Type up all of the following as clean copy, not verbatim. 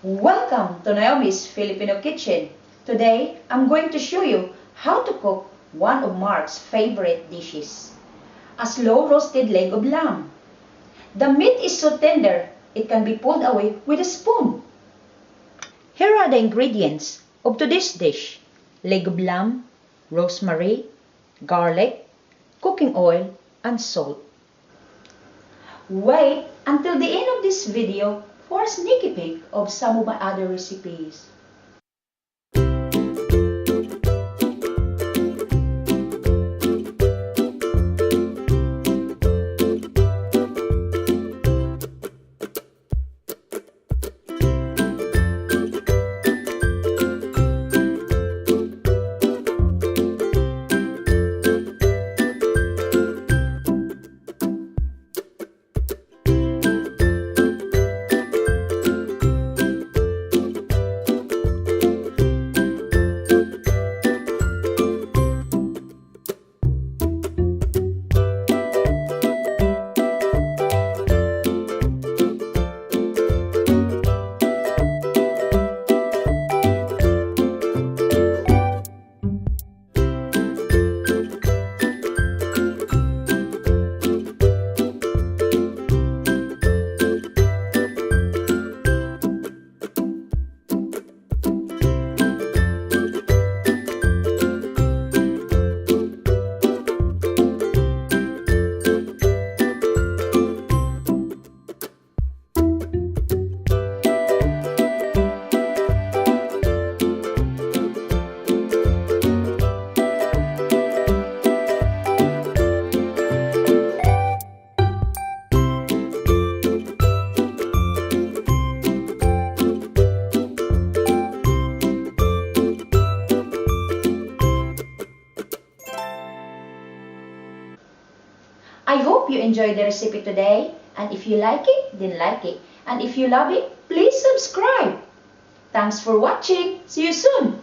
Welcome to Naomi's Filipino Kitchen. Today, I'm going to show you how to cook one of Mark's favorite dishes, a slow-roasted leg of lamb. The meat is so tender, it can be pulled away with a spoon. Here are the ingredients of today's dish: leg of lamb, rosemary, garlic, cooking oil, and salt. Wait until the end of this video for a sneaky peek of some of my other recipes. I hope you enjoyed the recipe today, and if you like it, then like it. And if you love it, please subscribe. Thanks for watching. See you soon.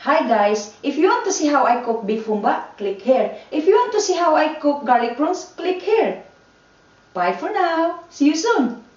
Hi guys, if you want to see how I cook beef humba, click here. If you want to see how I cook garlic prawns, click here. Bye for now. See you soon.